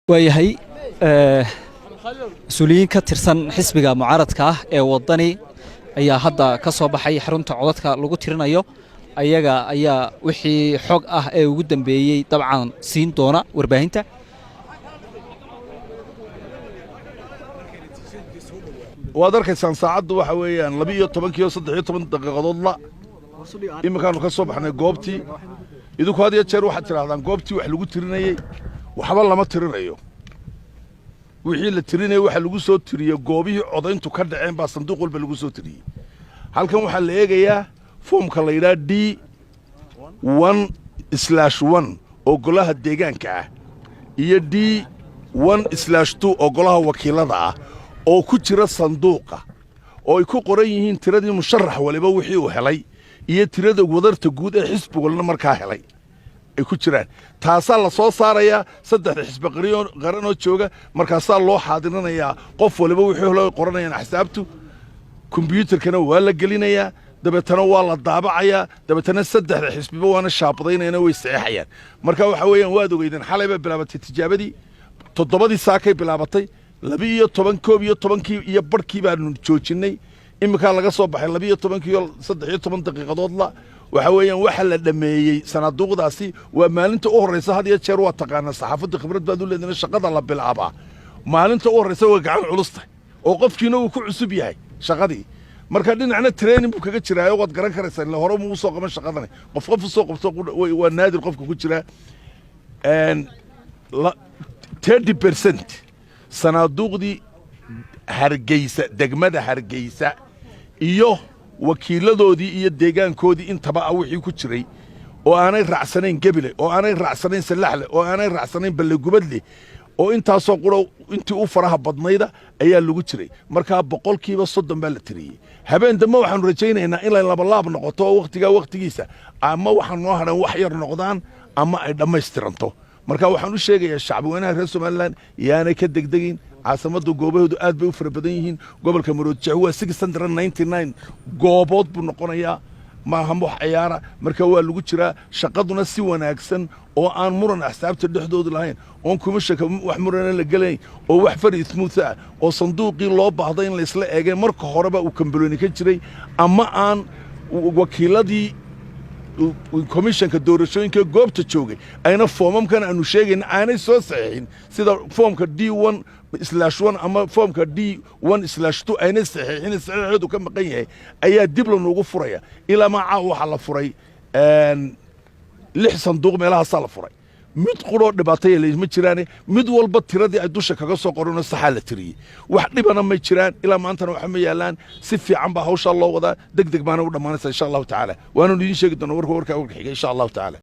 waayahay mas-uuliyiin ka tirsan xisbiga mucaaradka ah ee wadani ayaa hadda ka soo baxay xarunta codadka lagu tirinayo ayaga ayaa wixii xog ah ee ugu dambeeyay dabcan siin doona warbaahinta waad arkaysaan saacaddu waxa weeyaan 12 iyo 13 daqiiqadood la imikaanu ka soo baxnay goobtii idinku had iyo jeer waxaad tiraahdaan goobtii wax lagu tirinayay waxba lama tirinayo wixii la tirinayay waxa lagu soo tiriyay goobihii codayntu ka dhaceen baa sanduuq walba lagu soo tiriyay halkan waxaa la eegayaa foomka la yidhaha D1/1 oo golaha deegaanka ah iyo D1/2 oo golaha wakiilada ah oo ku jira sanduuqa oo ay ku qoran yihiin tiradii musharax waliba wixii uu helay iyo tirada wadarta guud ee xisbiguna markaa helay ay ku jiraan taasaa la soo saarayaa saddex xisbi qaran oo jooga markaasaa loo xaadirinayaa qof waliba wixii helo qoranayaan xisaabtu kombiyuutarkana waa la gelinayaa dabeetana waa la daabacayaa dabeetana saddexda xisbiba waana shaabadaynayna way saxeexayaan marka waxa weeyaan waad ogeydeen xalay bay bilaabatay tijaabadii 7 saakay bilaabatay 12 iyo barkii baanu joojinay imika laga soo baxay 12 iyo 13 daqiiqadood la waxa weeyaan waxa la dhameeyay sanaaduuqdaasi waa maalinta u horeysa had iyo jeer waa taqaana saxaafadda khibrad baad u leedahay shaqada la bilaabaa maalinta u horeysa waa gacan culusta oo qofkiina uu ku cusub yahay shaqadii marka dhinacna training buu kaga jiraa oo wad garan karaysaa in hore uu soo qaban shaqadan qof soo qabto waa naadir qofka ku jira 30% sanaaduuqdii Hargeysa degmada Hargeysa iyo wakiiladoodii iyo deegaankoodii intaba wixii ku jiray oo aanay raacsanayn Gabile oo aanay raacsanayn Salaxle oo aanay raacsanayn Ballegubadle oo intaasoo quro intii u faraha badnayda ayaa lagu jiray marka 30% baa la tiriyay habeen dambe waxaan rajaynaynaa in la laba laab noqoto waqtigiisa ama waxaan noo haran wax yar noqdaan ama ay dhammaystiranto marka waxaan u sheegayaa shacabweynaha reer Soomaaliland yaanay ka degdegin caasimada goobahoodu aad bay u fara badan yihiin gobolka Maroodijeex waa 699 goobood buu noqonayaa maaha wax ciyaara marka waa lagu jiraa shaqaduna si wanaagsan oo aan muran xisaabta dhexdooda lahayn oo kuma shaka wax muran la galay oo wax fari smooth ah oo sanduuqii loo baahday in la isla eegay marka horeba uu kambaloni ka jiray ama aan wakiiladii komishanka doorashooyinka goobta joogay ayna foomamkan aanu sheegayna aanay soo saxiixin sida foomka D1/1 ama foomka D1/2 ayna saxiixin saxiixdu ka maqan yahay ayaa dib loogu furaya ilaa ma waxa la furay 6 sanduuq meelaha la furay mid quro dhibaatay ma jiraan mid walba tiradii ay dusha kaga soo qorano saxa la tiriyay wax dhibana ma jiraan ilaa maantana waxa ma yaalaan si fiican ba hawsha loo wadaa degdeg baana u dhamaanaysa insha Allah taala waanu idin sheegi doonaa warka xiga insha Allah taala